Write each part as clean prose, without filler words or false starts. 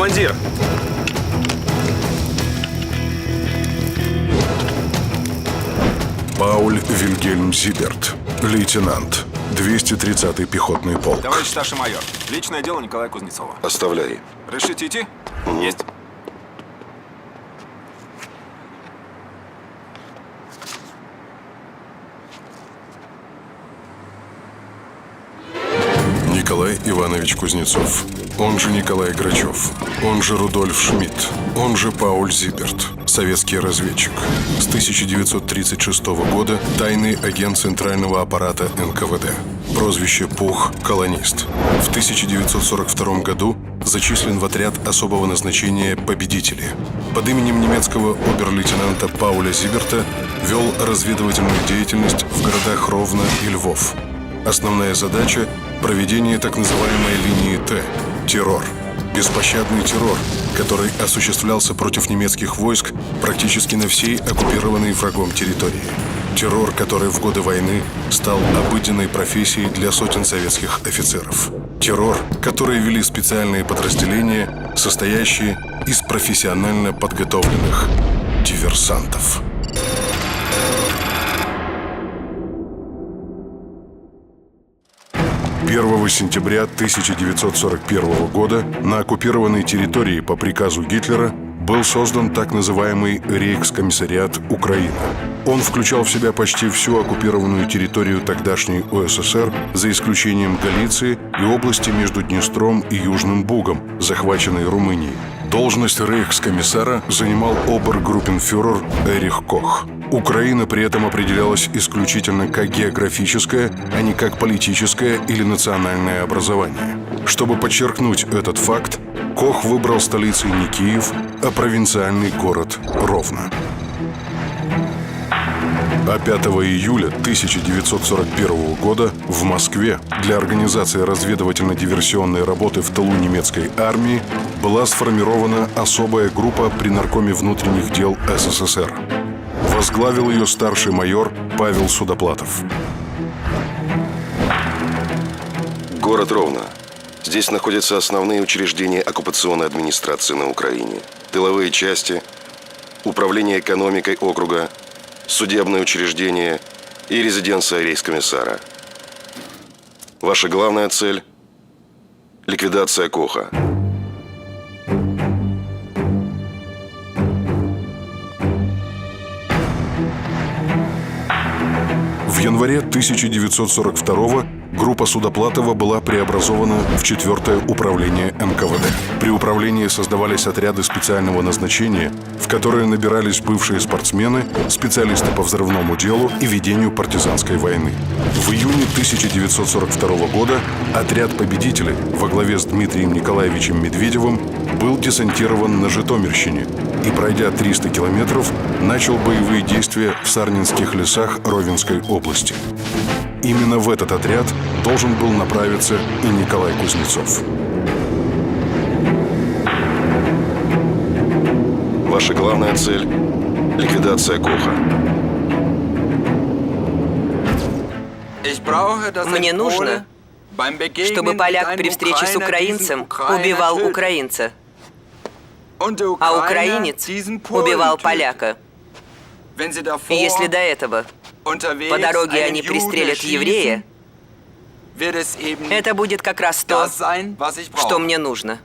командир! Пауль Вильгельм Зиберт, лейтенант, 230-й пехотный полк. Товарищ старший майор, личное дело Николая Кузнецова. Оставляй. Решите идти? Есть. Николай Иванович Кузнецов, он же Николай Грачев, он же Рудольф Шмидт, он же Пауль Зиберт, советский разведчик. С 1936 года тайный агент Центрального аппарата НКВД. Прозвище Пух «Колонист». В 1942 году зачислен в отряд особого назначения «Победители». Под именем немецкого обер-лейтенанта Пауля Зиберта вел разведывательную деятельность в городах Ровно и Львов. Основная задача – проведение так называемой линии Т – террор. Беспощадный террор, который осуществлялся против немецких войск практически на всей оккупированной врагом территории. Террор, который в годы войны стал обыденной профессией для сотен советских офицеров. Террор, который вели специальные подразделения, состоящие из профессионально подготовленных диверсантов. 1 сентября 1941 года на оккупированной территории по приказу Гитлера был создан так называемый Рейхскомиссариат Украины. Он включал в себя почти всю оккупированную территорию тогдашней УССР, за исключением Галиции и области между Днестром и Южным Бугом, захваченной Румынией. Должность рейхскомиссара занимал обергруппенфюрер Эрих Кох. Украина при этом определялась исключительно как географическое, а не как политическое или национальное образование. Чтобы подчеркнуть этот факт, Кох выбрал столицей не Киев, а провинциальный город Ровно. А 5 июля 1941 года в Москве для организации разведывательно-диверсионной работы в тылу немецкой армии была сформирована особая группа при Наркоме внутренних дел СССР. Возглавил ее старший майор Павел Судоплатов. Город Ровно. Здесь находятся основные учреждения оккупационной администрации на Украине. Тыловые части, управление экономикой округа, судебное учреждение и резиденция рейхскомиссара. Ваша главная цель – ликвидация Коха. В январе 1942 группа Судоплатова была преобразована в 4-е управление НКВД. При управлении создавались отряды специального назначения, в которые набирались бывшие спортсмены, специалисты по взрывному делу и ведению партизанской войны. В июне 1942 года отряд «Победителей» во главе с Дмитрием Николаевичем Медведевым был десантирован на Житомирщине и, пройдя 300 километров, начал боевые действия в Сарненских лесах Ровенской области. Именно в этот отряд должен был направиться и Николай Кузнецов. Ваша главная цель – ликвидация Коха. Мне нужно, чтобы поляк при встрече с украинцем убивал украинца, а украинец убивал поляка. И если до этого по дороге они пристрелят еврея, это будет как раз то, что мне нужно.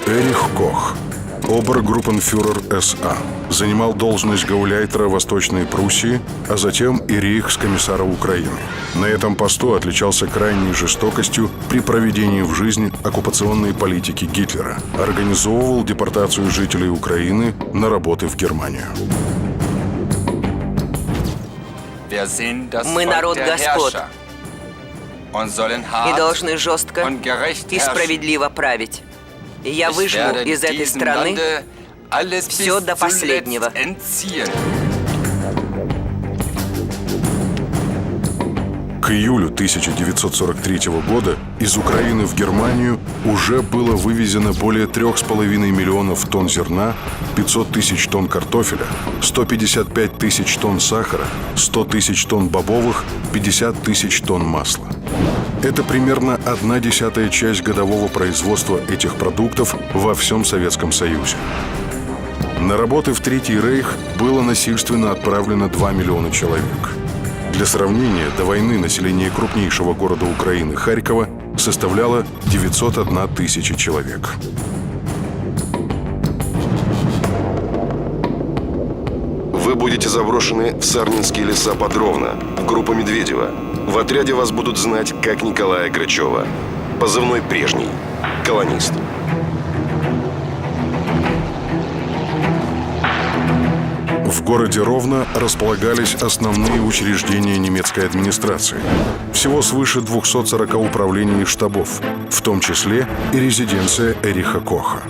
Эрих Кох, обергруппенфюрер СА, занимал должность гауляйтера Восточной Пруссии, а затем и рейхскомиссара Украины. На этом посту отличался крайней жестокостью при проведении в жизнь оккупационной политики Гитлера. Организовывал депортацию жителей Украины на работы в Германию. Мы народ господ и должны жестко и справедливо править. И я выжму из этой страны все до последнего. К июлю 1943 года из Украины в Германию уже было вывезено более 3,5 миллионов тонн зерна, 500 тысяч тонн картофеля, 155 тысяч тонн сахара, 100 тысяч тонн бобовых, 50 тысяч тонн масла. Это примерно 1/10 часть годового производства этих продуктов во всем Советском Союзе. На работы в Третий Рейх было насильственно отправлено 2 миллиона человек. Для сравнения, до войны население крупнейшего города Украины Харькова составляло 901 тысяча человек. Вы будете заброшены в Сарнинские леса под Ровно, в группу Медведева. В отряде вас будут знать как Николая Грачева. Позывной прежний. Колонист. В городе Ровно располагались основные учреждения немецкой администрации. Всего свыше 240 управлений и штабов, в том числе и резиденция Эриха Коха.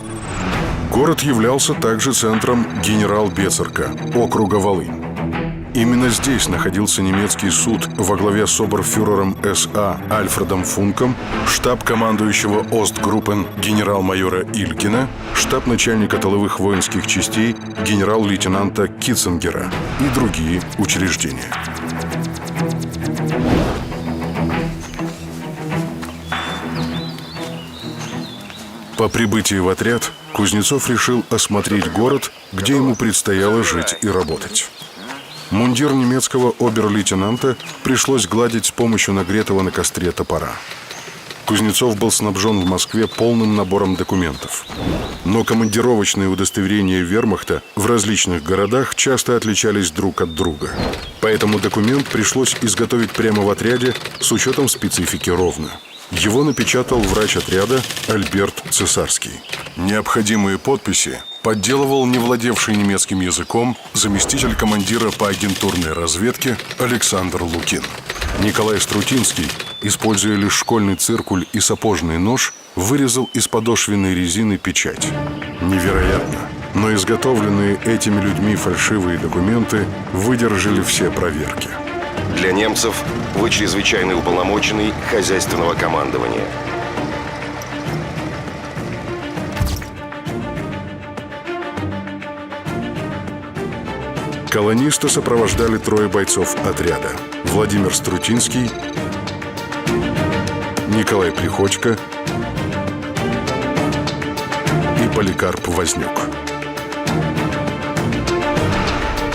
Город являлся также центром Генерал-Бецерка, округа Волынь. Именно здесь находился немецкий суд во главе с оберфюрером СА Альфредом Функом, штаб командующего Остгруппен генерал-майора Илькина, штаб начальника тыловых воинских частей генерал-лейтенанта Китцингера и другие учреждения. По прибытии в отряд Кузнецов решил осмотреть город, где ему предстояло жить и работать. Мундир немецкого обер-лейтенанта пришлось гладить с помощью нагретого на костре топора. Кузнецов был снабжен в Москве полным набором документов. Но командировочные удостоверения вермахта в различных городах часто отличались друг от друга. Поэтому документ пришлось изготовить прямо в отряде с учетом специфики Ровно. Его напечатал врач отряда Альберт Цесарский. Необходимые подписи подделывал не владевший немецким языком заместитель командира по агентурной разведке Александр Лукин. Николай Струтинский, используя лишь школьный циркуль и сапожный нож, вырезал из подошвенной резины печать. Невероятно, но изготовленные этими людьми фальшивые документы выдержали все проверки. Для немцев вы чрезвычайный уполномоченный хозяйственного командования. Колониста сопровождали 3 бойцов отряда: Владимир Струтинский, Николай Приходько и Поликарп Вознюк.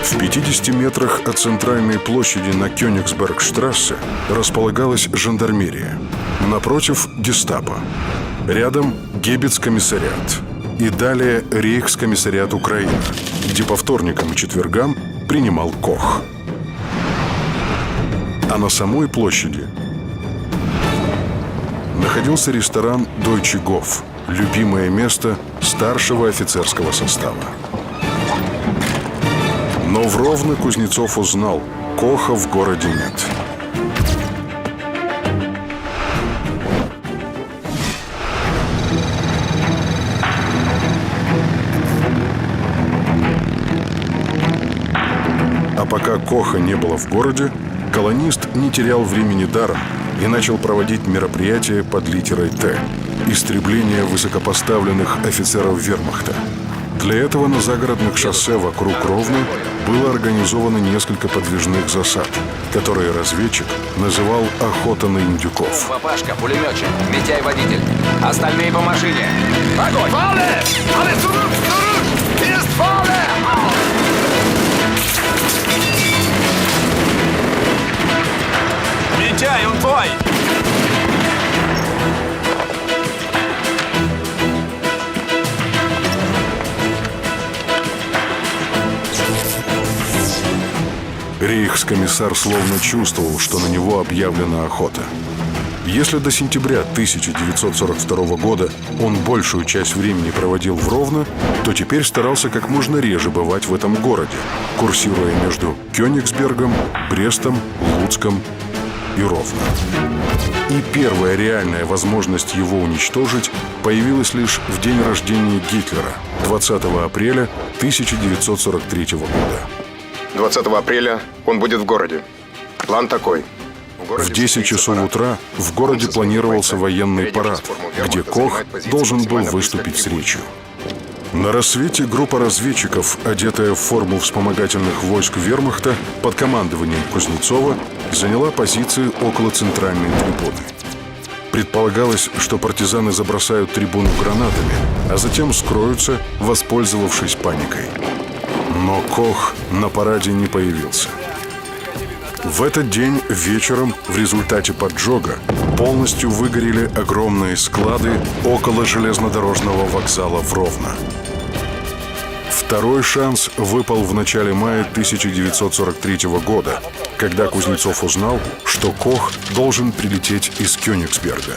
В 50 метрах от центральной площади на Кёнигсбергштрассе располагалась жандармерия. Напротив – гестапо. Рядом – Гебец-комиссариат. И далее – Рейхскомиссариат Украины, где по вторникам и четвергам принимал Кох. А на самой площади находился ресторан «Дойче Гоф», любимое место старшего офицерского состава. Но в Ровно Кузнецов узнал – Коха в городе нет. А пока Коха не было в городе, колонист не терял времени даром и начал проводить мероприятия под литерой «Т» – истребление высокопоставленных офицеров вермахта. Для этого на загородных шоссе вокруг Ровно было организовано несколько подвижных засад, которые разведчик называл «Охота на индюков». Папашка, пулеметчик, Митяй водитель. Остальные по машине. Огонь! Фале! Але зурук! Есть фале! Митяй, он твой! Рейхскомиссар словно чувствовал, что на него объявлена охота. Если до сентября 1942 года он большую часть времени проводил в Ровно, то теперь старался как можно реже бывать в этом городе, курсируя между Кёнигсбергом, Брестом, Луцком и Ровно. И первая реальная возможность его уничтожить появилась лишь в день рождения Гитлера, 20 апреля 1943 года. 20 апреля он будет в городе. План такой. В 10 часов утра в городе планировался военный парад, где Кох должен был выступить с речью. На рассвете группа разведчиков, одетая в форму вспомогательных войск вермахта под командованием Кузнецова, заняла позиции около центральной трибуны. Предполагалось, что партизаны забросают трибуну гранатами, а затем скроются, воспользовавшись паникой. Но Кох на параде не появился. В этот день вечером в результате поджога полностью выгорели огромные склады около железнодорожного вокзала в Ровно. Второй шанс выпал в начале мая 1943 года, когда Кузнецов узнал, что Кох должен прилететь из Кёнигсберга.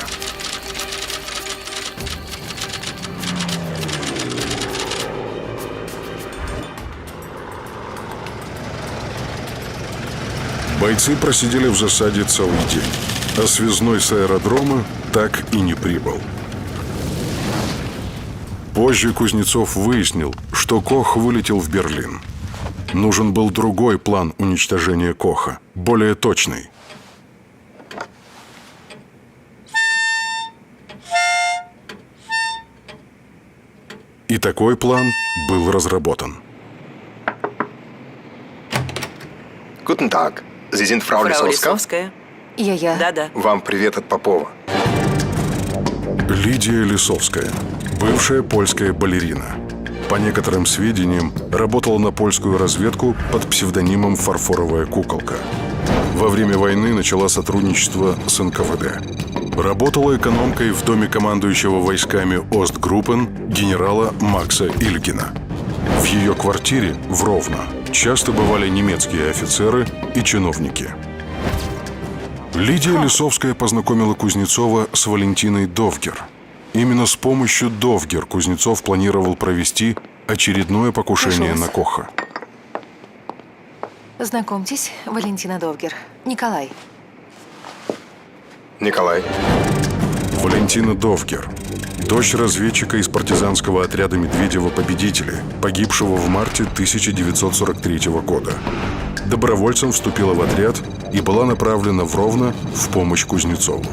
Бойцы просидели в засаде целый день, а связной с аэродрома так и не прибыл. Позже Кузнецов выяснил, что Кох вылетел в Берлин. Нужен был другой план уничтожения Коха, более точный. И такой план был разработан. Guten Tag. Sie sind Frau Фрау Лисовская? Лисовская. Я. Да-да. Вам привет от Попова. Лидия Лисовская, бывшая польская балерина. По некоторым сведениям, работала на польскую разведку под псевдонимом «Фарфоровая куколка». Во время войны начала сотрудничество с НКВД. Работала экономкой в доме командующего войсками Остгруппен генерала Макса Ильгина. В ее квартире в Ровно часто бывали немецкие офицеры и чиновники. Лидия Лисовская познакомила Кузнецова с Валентиной Довгер. Именно с помощью Довгер Кузнецов планировал провести очередное покушение на Коха. Знакомьтесь, Валентина Довгер. Николай. Николай. Валентина Довгер, дочь разведчика из партизанского отряда Медведева «Победители», погибшего в марте 1943 года. Добровольцем вступила в отряд и была направлена в Ровно в помощь Кузнецову.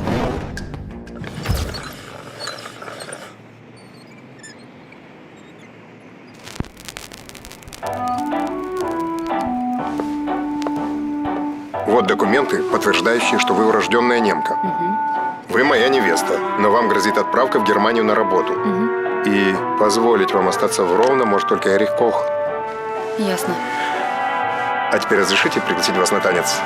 Вот документы, подтверждающие, что вы урожденная немка. Вы моя невеста, но вам грозит отправка в Германию на работу. И позволить вам остаться в Ровно может только Эрих Кох. Ясно. А теперь разрешите пригласить вас на танец?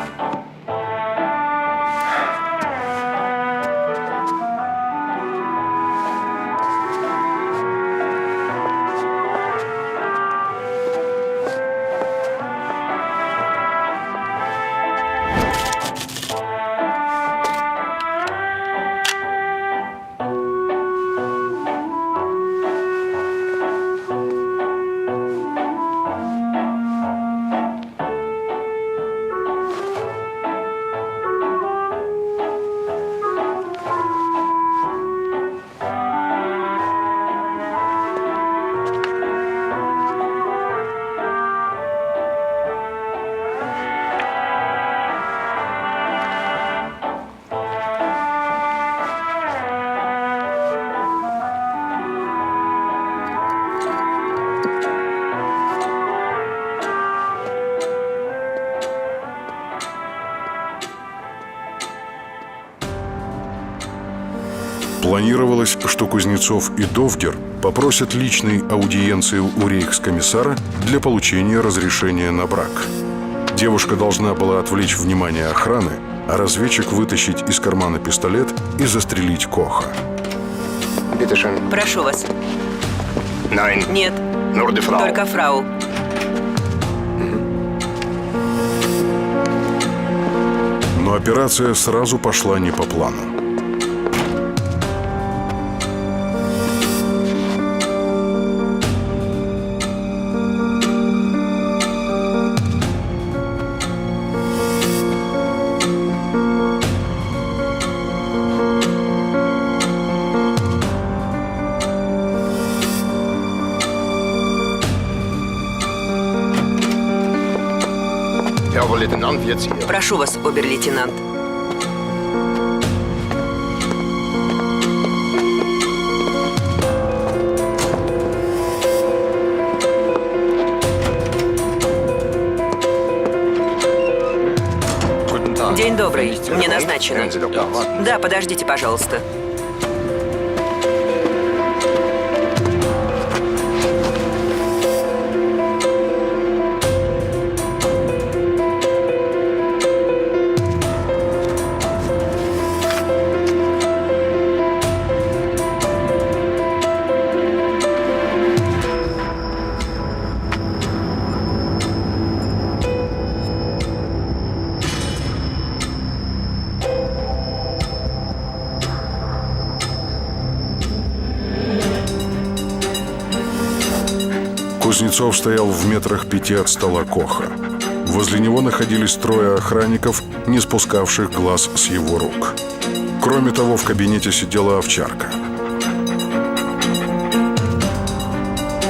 Планировалось, что Кузнецов и Довгер попросят личной аудиенции у рейхскомиссара для получения разрешения на брак. Девушка должна была отвлечь внимание охраны, а разведчик вытащить из кармана пистолет и застрелить Коха. Bitte schön. Прошу вас. Nein. Нет, Nur die Frau. только фрау. Но операция сразу пошла не по плану. Herr Leutnant, jetzt hier. Прошу вас, обер-лейтенант. День добрый. Мне назначено. Да, подождите, пожалуйста. Кузнецов стоял в метрах 5 от стола Коха. Возле него находились трое охранников, не спускавших глаз с его рук. Кроме того, в кабинете сидела овчарка.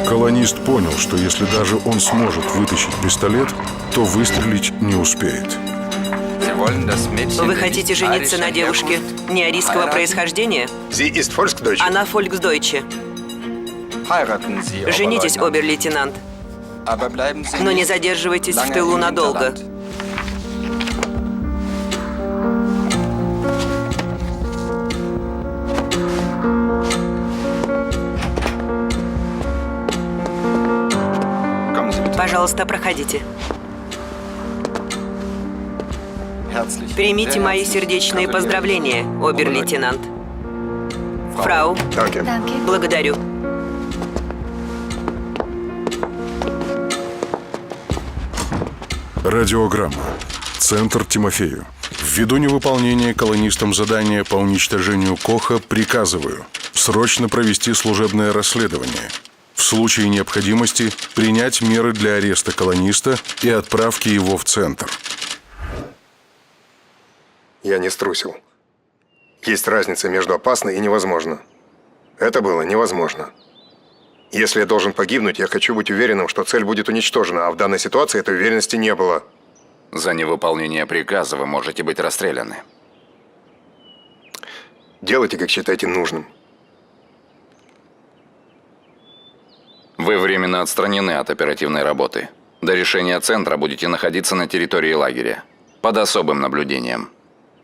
Колонист понял, что если даже он сможет вытащить пистолет, то выстрелить не успеет. Вы хотите жениться на девушке неарийского происхождения? Sie ist Volksdeutsche. Она фольксдойче. Женитесь, обер-лейтенант, но не задерживайтесь в тылу надолго. Пожалуйста, проходите. Примите мои сердечные поздравления, обер-лейтенант. Фрау, Danke. благодарю. Радиограмма. Центр Тимофею. Ввиду невыполнения колонистам задания по уничтожению Коха приказываю срочно провести служебное расследование. В случае необходимости принять меры для ареста колониста и отправки его в центр. Я не струсил. Есть разница между опасно и невозможно. Это было невозможно. Если я должен погибнуть, я хочу быть уверенным, что цель будет уничтожена, а в данной ситуации этой уверенности не было. За невыполнение приказа вы можете быть расстреляны. Делайте, как считаете нужным. Вы временно отстранены от оперативной работы. До решения центра будете находиться на территории лагеря. Под особым наблюдением.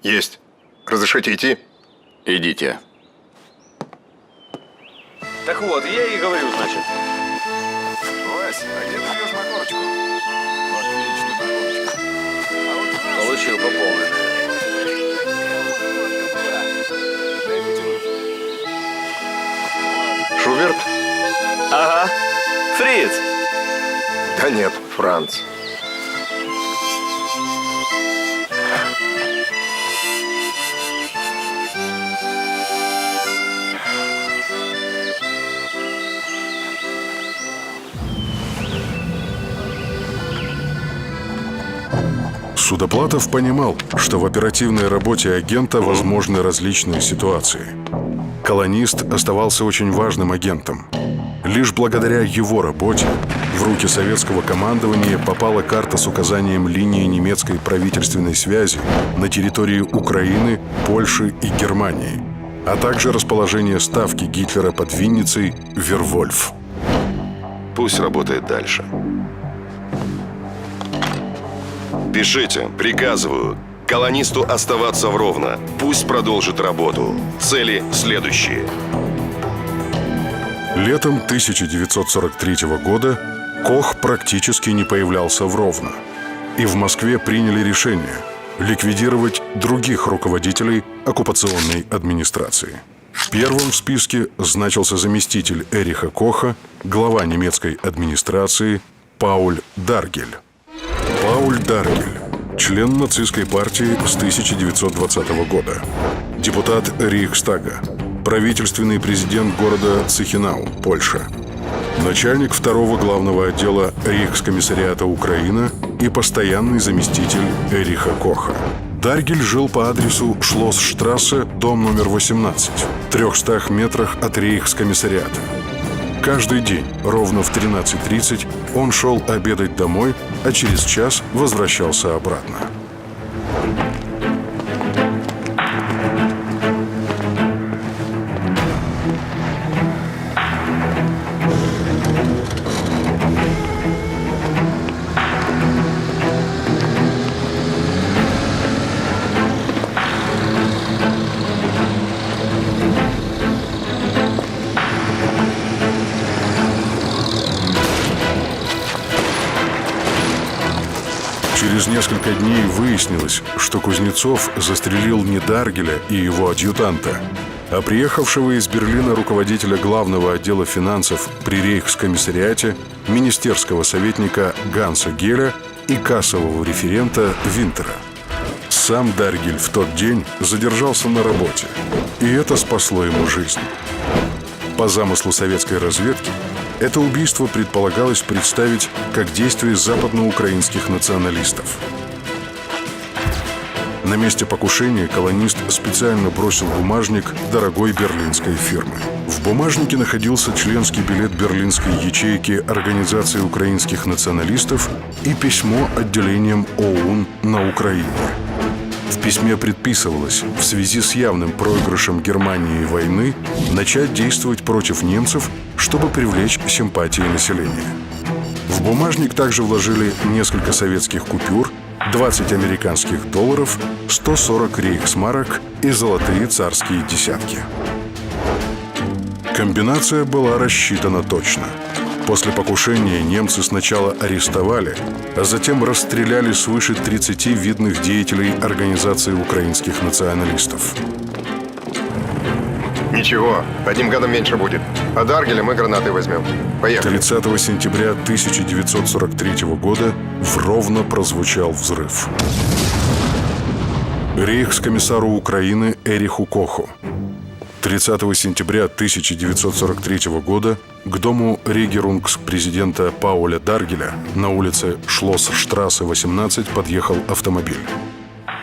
Есть. Разрешите идти? Идите. Так вот, я и говорю, значит. Вась, а где ты бьешь на корочку? Отлично, корочка. А вот у нас Получил по полной. Шуберт? Ага. Фриц. Да нет, Франц. Судоплатов понимал, что в оперативной работе агента возможны различные ситуации. Колонист оставался очень важным агентом. Лишь благодаря его работе в руки советского командования попала карта с указанием линии немецкой правительственной связи на территории Украины, Польши и Германии, а также расположение ставки Гитлера под Винницей Вервольф. Пусть работает дальше. Пишите, приказываю. Колонисту оставаться в Ровно. Пусть продолжит работу. Цели следующие. Летом 1943 года Кох практически не появлялся в Ровно. И в Москве приняли решение ликвидировать других руководителей оккупационной администрации. Первым в списке значился заместитель Эриха Коха, глава немецкой администрации Пауль Даргель. Пауль Даргель – член нацистской партии с 1920 года, депутат Рейхстага, правительственный президент города Цихинау, Польша, начальник второго главного отдела Рейхскомиссариата Украина и постоянный заместитель Эриха Коха. Даргель жил по адресу Шлоссштрассе, дом номер 18, в 300 метрах от Рейхскомиссариата. Каждый день, ровно в 13:30, он шел обедать домой, а через час возвращался обратно. Через несколько дней выяснилось, что Кузнецов застрелил не Даргеля и его адъютанта, а приехавшего из Берлина руководителя главного отдела финансов при рейхскомиссариате, министерского советника Ганса Геля и кассового референта Винтера. Сам Даргель в тот день задержался на работе, и это спасло ему жизнь. По замыслу советской разведки, это убийство предполагалось представить как действие западноукраинских националистов. На месте покушения колонист специально бросил бумажник дорогой берлинской фирмы. В бумажнике находился членский билет берлинской ячейки Организации украинских националистов и письмо отделением ОУН на Украине. В письме предписывалось в связи с явным проигрышем Германии войны начать действовать против немцев, чтобы привлечь симпатии населения. В бумажник также вложили несколько советских купюр, 20 американских долларов, 140 рейхсмарок и золотые царские десятки. Комбинация была рассчитана точно. После покушения немцы сначала арестовали, а затем расстреляли свыше 30 видных деятелей Организации украинских националистов. Ничего, одним годом меньше будет. А Даргеля мы гранаты возьмем. Поехали. 30 сентября 1943 года в Ровно прозвучал взрыв. Рейхскомиссару Украины Эриху Коху. 30 сентября 1943 года к дому регерунгс-президента Пауля Даргеля на улице Шлоссштрассе, 18 подъехал автомобиль.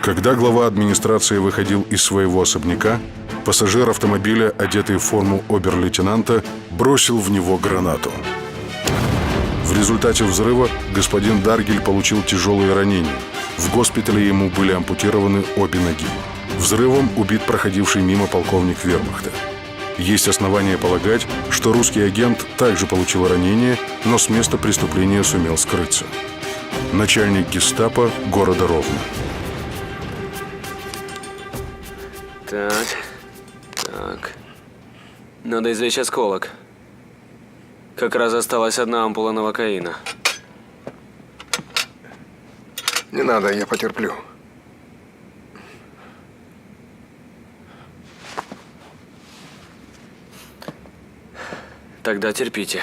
Когда глава администрации выходил из своего особняка, пассажир автомобиля, одетый в форму обер-лейтенанта, бросил в него гранату. В результате взрыва господин Даргель получил тяжелые ранения. В госпитале ему были ампутированы обе ноги. Взрывом убит проходивший мимо полковник вермахта. Есть основания полагать, что русский агент также получил ранение, но с места преступления сумел скрыться. Начальник гестапо города Ровно. Так. Надо извлечь осколок. Как раз осталась одна ампула новокаина. Не надо, я потерплю. Тогда терпите.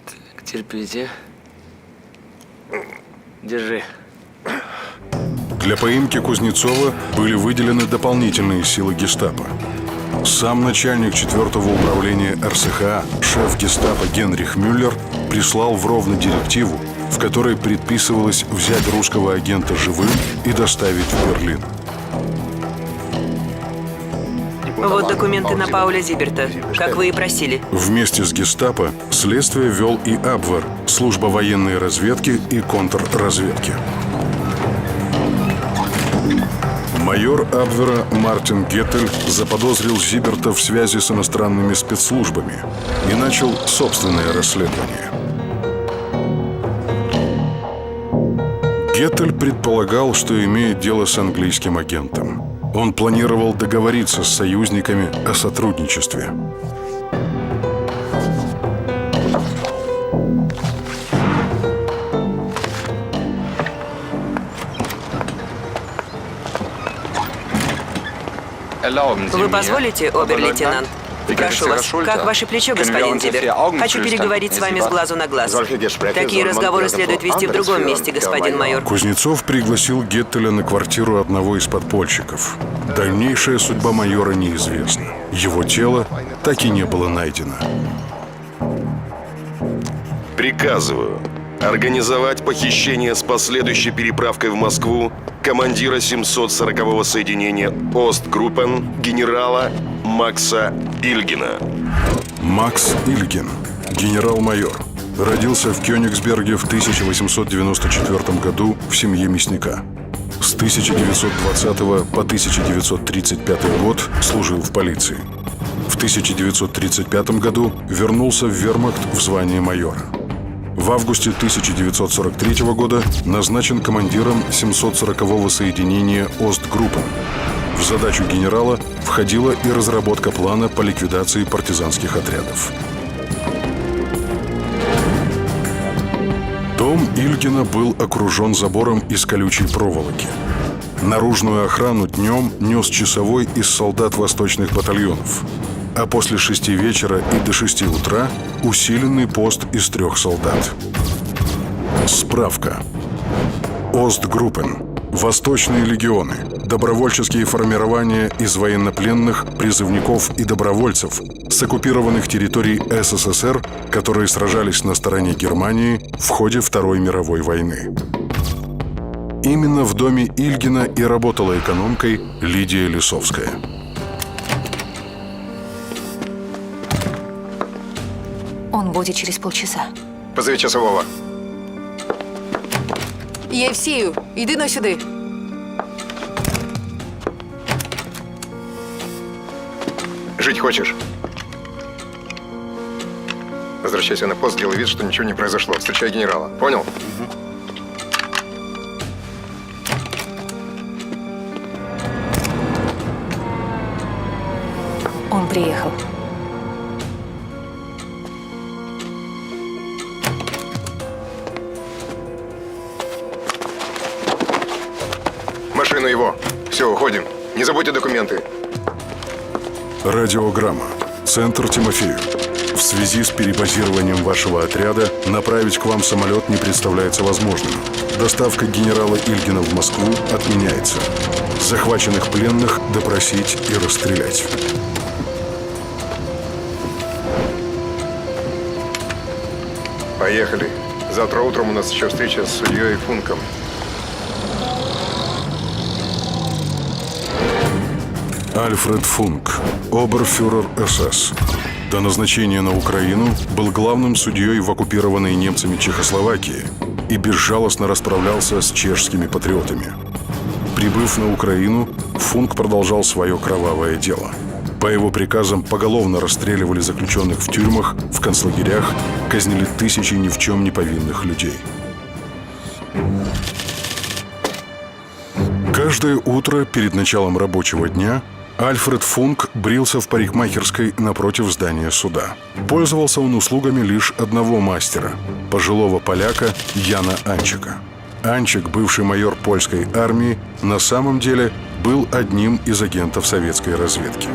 Так, терпите. Держи. Для поимки Кузнецова были выделены дополнительные силы гестапо. Сам начальник 4-го управления РСХА, шеф гестапо Генрих Мюллер, прислал в Ровно директиву, в которой предписывалось взять русского агента живым и доставить в Берлин. Вот документы на Пауля Зиберта, как вы и просили. Вместе с гестапо следствие вел и Абвер, служба военной разведки и контрразведки. Майор Абвера Мартин Геттель заподозрил Зиберта в связи с иностранными спецслужбами и начал собственное расследование. Геттель предполагал, что имеет дело с английским агентом. Он планировал договориться с союзниками о сотрудничестве. Вы позволите, обер-лейтенант? Прошу вас, как ваше плечо, господин Зиберт? Хочу переговорить с вами с глазу на глаз. Такие разговоры следует вести в другом месте, господин майор. Кузнецов пригласил Геттеля на квартиру одного из подпольщиков. Дальнейшая судьба майора неизвестна. Его тело так и не было найдено. Приказываю организовать похищение с последующей переправкой в Москву командира 740-го соединения Остгруппен генерала Макса Ильгина. Макс Ильгин, генерал-майор, родился в Кёнигсберге в 1894 году в семье мясника. С 1920 по 1935 год служил в полиции. В 1935 году вернулся в вермахт в звании майора. В августе 1943 года назначен командиром 740-го соединения Остгруппен. В задачу генерала входила и разработка плана по ликвидации партизанских отрядов. Дом Ильгина был окружен забором из колючей проволоки. Наружную охрану днем нес часовой из солдат восточных батальонов, а после 6 вечера и до 6 утра усиленный пост из 3 солдат. Справка. Остгруппен. Восточные легионы. Добровольческие формирования из военнопленных, призывников и добровольцев с оккупированных территорий СССР, которые сражались на стороне Германии в ходе Второй мировой войны. Именно в доме Ильгина и работала экономкой Лидия Лисовская. Он будет через полчаса. Позови часового. Євсію, іди но сюди. Жить хочешь? Возвращайся на пост, делай вид, что ничего не произошло. Встречай генерала. Понял? Он приехал. Машину его. Все, уходим. Не забудьте документы. Радиограмма. Центр Тимофеев. В связи с перебазированием вашего отряда направить к вам самолет не представляется возможным. Доставка генерала Ильгина в Москву отменяется. Захваченных пленных допросить и расстрелять. Поехали. Завтра утром у нас еще встреча с судьей Функом. Альфред Функ, оберфюрер СС. До назначения на Украину был главным судьей в оккупированной немцами Чехословакии и безжалостно расправлялся с чешскими патриотами. Прибыв на Украину, Функ продолжал свое кровавое дело. По его приказам поголовно расстреливали заключенных в тюрьмах, в концлагерях, казнили тысячи ни в чем не повинных людей. Каждое утро перед началом рабочего дня Альфред Функ брился в парикмахерской напротив здания суда. Пользовался он услугами лишь одного мастера – пожилого поляка Яна Анчика. Анчик, бывший майор польской армии, на самом деле был одним из агентов советской разведки.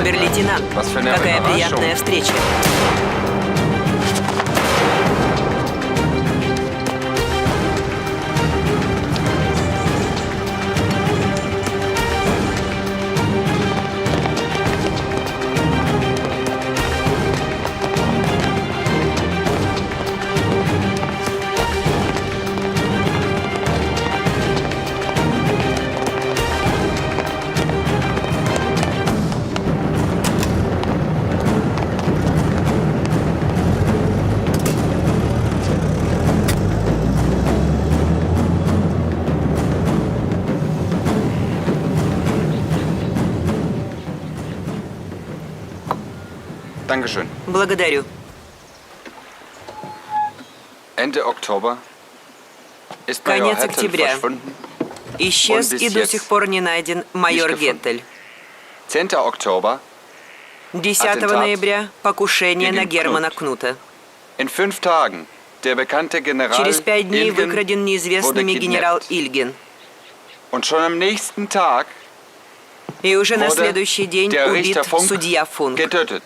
Обер-лейтенант, какая приятная встреча. Благодарю. Ende Oktober ist Major Конец Hettel октября. verschwunden. Исчез и до сих пор не найден майор Геттель. 10. Oktober. 10 ноября покушение на Германа Кнута. In 5 Tagen. Der bekannte General Через 5 дней Ilgen выкраден неизвестными wurde генерал gekidnappt. Ильгин. Und schon am nächsten Tag И уже на wurde следующий день der убит Richter Funk судья Функ. getötet.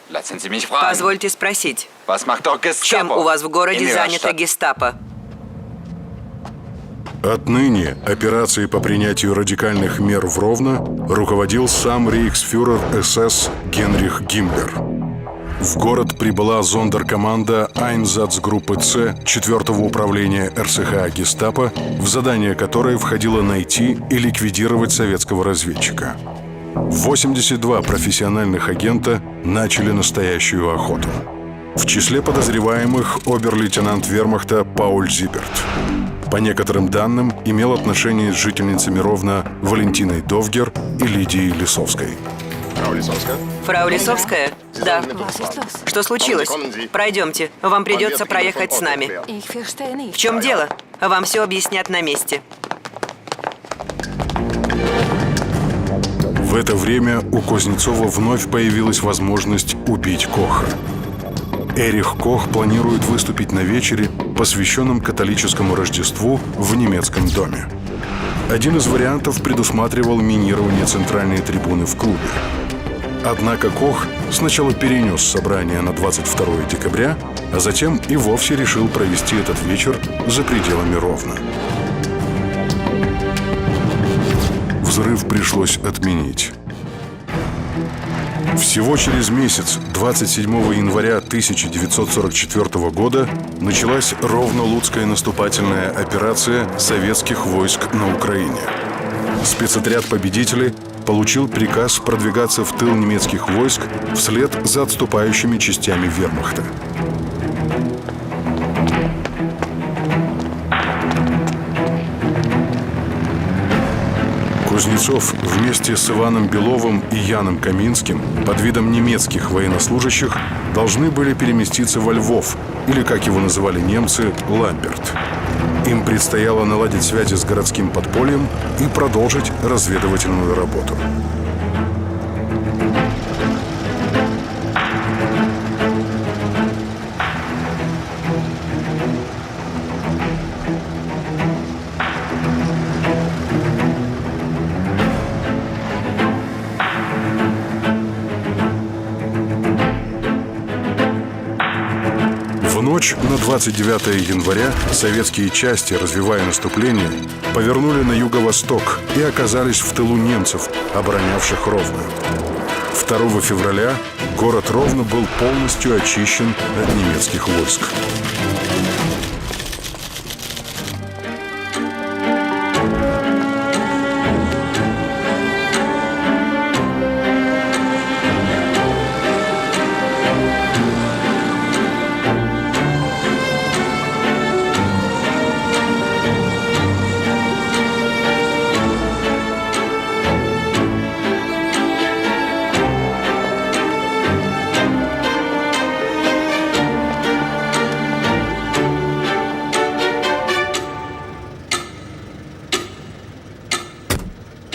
Lassen Sie mich fragen. Позвольте спросить, Was macht doch Gestapo чем у вас в городе in Ihrer занято Stadt? гестапо? Отныне операцией по принятию радикальных мер в Ровно руководил сам рейхсфюрер СС Генрих Гиммлер. В город прибыла зондеркоманда Айнзацгруппы С 4-го управления РСХА гестапо, в задание которой входило найти и ликвидировать советского разведчика. 82 профессиональных агента начали настоящую охоту. В числе подозреваемых обер-лейтенант вермахта Пауль Зиберт. По некоторым данным, имел отношение с жительницами Ровно Валентиной Довгер и Лидией Лисовской. Фрау Лисовская? Да. Was ist los? Что случилось? Пройдемте. Вам придется проехать с нами. Ich verstehe nicht. В чем дело? Вам все объяснят на месте. В это время у Кузнецова вновь появилась возможность убить Коха. Эрих Кох планирует выступить на вечере, посвященном католическому Рождеству в немецком доме. Один из вариантов предусматривал минирование центральной трибуны в клубе. Однако Кох сначала перенес собрание на 22 декабря, а затем и вовсе решил провести этот вечер за пределами Ровно. Взрыв пришлось отменить. Всего через месяц, 27 января 1944 года, началась Ровно-Луцкая наступательная операция советских войск на Украине. Спецотряд победителей получил приказ продвигаться в тыл немецких войск вслед за отступающими частями вермахта. Кузнецов вместе с Иваном Беловым и Яном Каминским под видом немецких военнослужащих должны были переместиться во Львов, или, как его называли немцы, Ламберт. Им предстояло наладить связи с городским подпольем и продолжить разведывательную работу. В ночь на 29 января советские части, развивая наступление, повернули на юго-восток и оказались в тылу немцев, оборонявших Ровно. 2 февраля город Ровно был полностью очищен от немецких войск.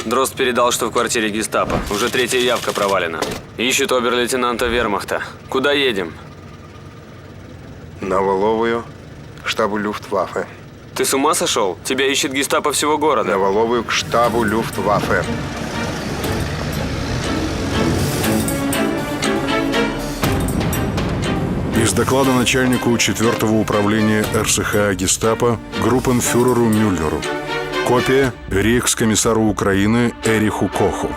Дрозд передал, что в квартире гестапо. Уже 3-я явка провалена. Ищут обер-лейтенанта вермахта. Куда едем? На Воловую, к штабу Люфтваффе. Ты с ума сошел? Тебя ищет гестапо всего На города. Воловую, к штабу Люфтваффе. Из доклада начальнику 4-го управления РСХА гестапо группенфюреру Мюллеру. Копия рейхскомиссару Украины Эриху Коху.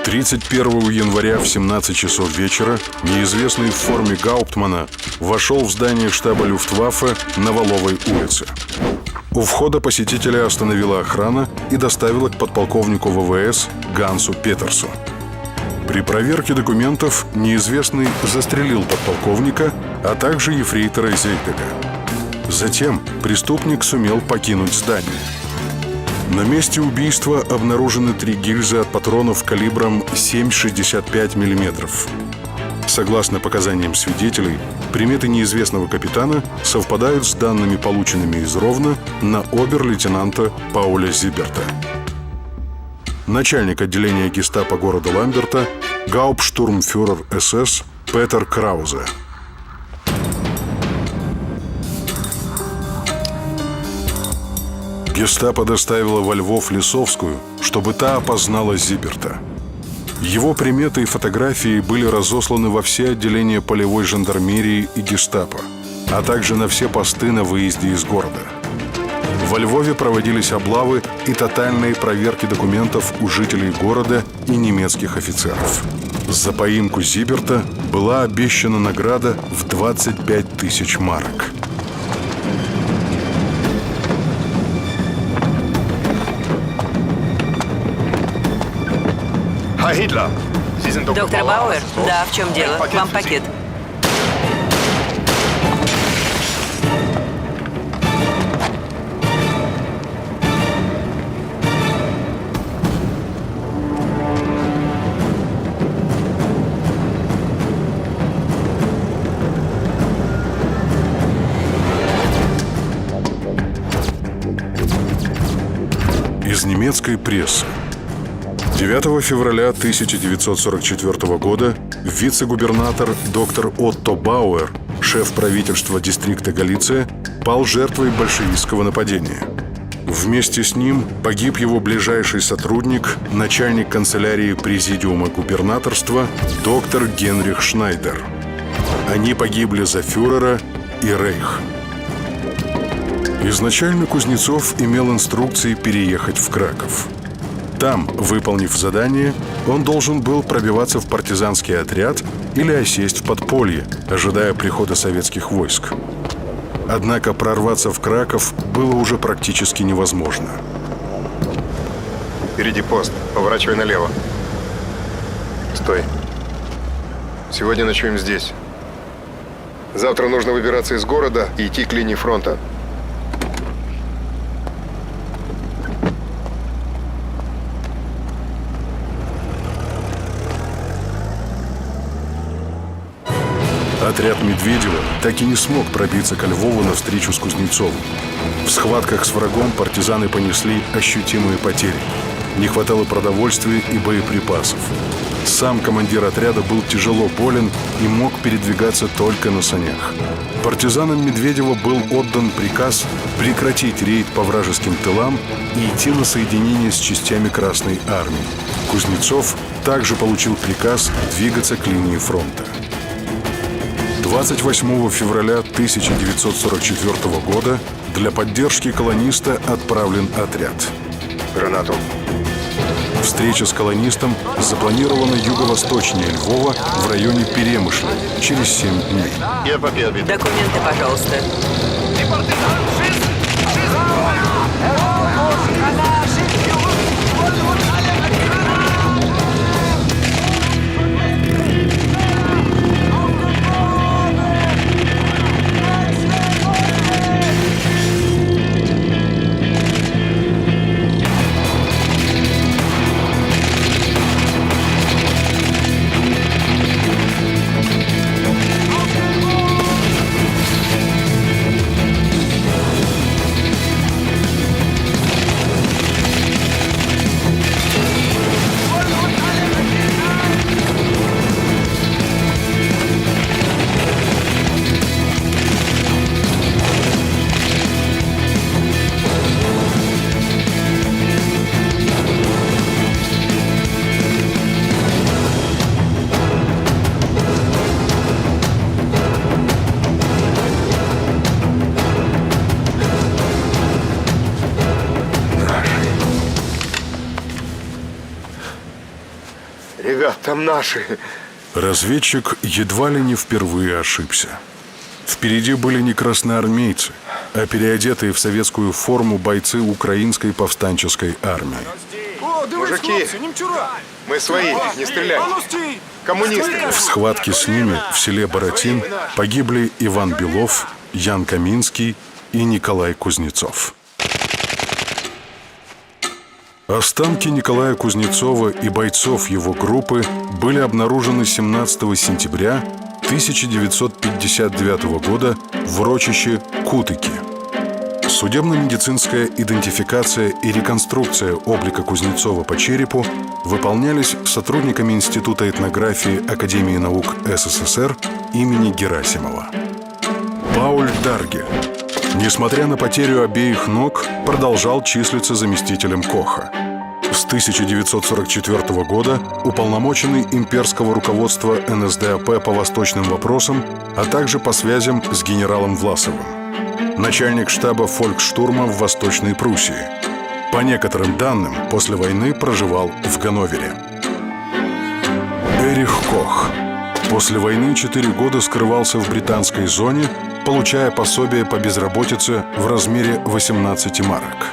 31 января в 17 часов вечера неизвестный в форме гауптмана вошел в здание штаба Люфтваффе на Воловой улице. У входа посетителя остановила охрана и доставила к подполковнику ВВС Гансу Петерсу. При проверке документов неизвестный застрелил подполковника, а также ефрейтора Зейдега. Затем преступник сумел покинуть здание. На месте убийства обнаружены 3 гильзы от патронов калибром 7,65 мм. Согласно показаниям свидетелей, приметы неизвестного капитана совпадают с данными, полученными из Ровно на обер-лейтенанта Пауля Зиберта. Начальник отделения гестапо города Ламберта гауптштурмфюрер СС Петер Краузе. Гестапо доставило во Львов Лисовскую, чтобы та опознала Зиберта. Его приметы и фотографии были разосланы во все отделения полевой жандармерии и гестапо, а также на все посты на выезде из города. Во Львове проводились облавы и тотальные проверки документов у жителей города и немецких офицеров. За поимку Зиберта была обещана награда в 25 тысяч марок. Гитлер! Доктор Бауэр? Да, в чем дело? Вам пакет. Из немецкой прессы. 9 февраля 1944 года вице-губернатор доктор Отто Бауэр, шеф правительства дистрикта Галиция, пал жертвой большевистского нападения. Вместе с ним погиб его ближайший сотрудник, начальник канцелярии президиума губернаторства доктор Генрих Шнайдер. Они погибли за фюрера и рейх. Изначально Кузнецов имел инструкции переехать в Краков. Там, выполнив задание, он должен был пробиваться в партизанский отряд или осесть в подполье, ожидая прихода советских войск. Однако прорваться в Краков было уже практически невозможно. Впереди пост. Поворачивай налево. Стой. Сегодня ночуем здесь. Завтра нужно выбираться из города и идти к линии фронта. Отряд Медведева так и не смог пробиться ко Львову на встречу с Кузнецовым. В схватках с врагом партизаны понесли ощутимые потери. Не хватало продовольствия и боеприпасов. Сам командир отряда был тяжело болен и мог передвигаться только на санях. Партизанам Медведева был отдан приказ прекратить рейд по вражеским тылам и идти на соединение с частями Красной Армии. Кузнецов также получил приказ двигаться к линии фронта. 28 февраля 1944 года для поддержки колониста отправлен отряд. Гранату. Встреча с колонистом запланирована юго-восточнее Львова в районе Перемышля через 7 дней. Документы, пожалуйста. Ребят, там наши. Разведчик едва ли не впервые ошибся. Впереди были не красноармейцы, а переодетые в советскую форму бойцы украинской повстанческой армии. Мужики, мы свои, не стреляй. Коммунисты. В схватке с ними в селе Боротин погибли Иван Белов, Ян Каминский и Николай Кузнецов. Останки Николая Кузнецова и бойцов его группы были обнаружены 17 сентября 1959 года в урочище Кутыки. Судебно-медицинская идентификация и реконструкция облика Кузнецова по черепу выполнялись сотрудниками Института этнографии Академии наук СССР имени Герасимова. Пауль Даргель, несмотря на потерю обеих ног, продолжал числиться заместителем Коха. С 1944 года уполномоченный имперского руководства НСДАП по восточным вопросам, а также по связям с генералом Власовым. Начальник штаба фольксштурма в Восточной Пруссии. По некоторым данным, после войны проживал в Ганновере. Эрих Кох. После войны 4 года скрывался в британской зоне, получая пособие по безработице в размере 18 марок.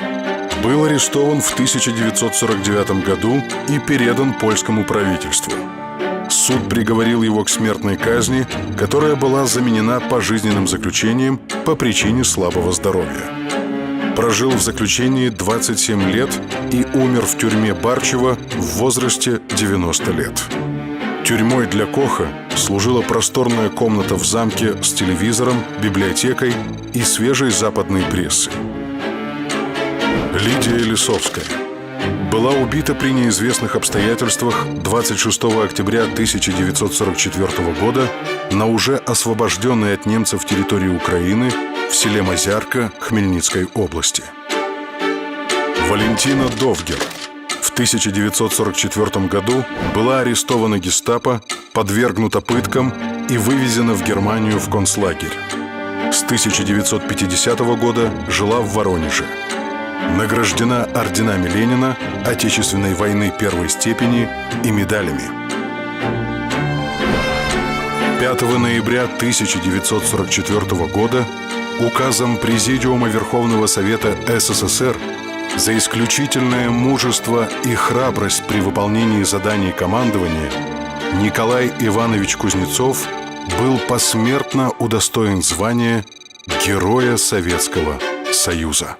Был арестован в 1949 году и передан польскому правительству. Суд приговорил его к смертной казни, которая была заменена пожизненным заключением по причине слабого здоровья. Прожил в заключении 27 лет и умер в тюрьме Барчево в возрасте 90 лет. Тюрьмой для Коха служила просторная комната в замке с телевизором, библиотекой и свежей западной прессой. Лидия Лисовская была убита при неизвестных обстоятельствах 26 октября 1944 года на уже освобожденной от немцев территории Украины в селе Мазярка Хмельницкой области. Валентина Довгер в 1944 году была арестована гестапо, подвергнута пыткам и вывезена в Германию в концлагерь. С 1950 года жила в Воронеже. Награждена орденами Ленина, Отечественной войны первой степени и медалями. 5 ноября 1944 года указом Президиума Верховного Совета СССР за исключительное мужество и храбрость при выполнении заданий командования Николай Иванович Кузнецов был посмертно удостоен звания Героя Советского Союза.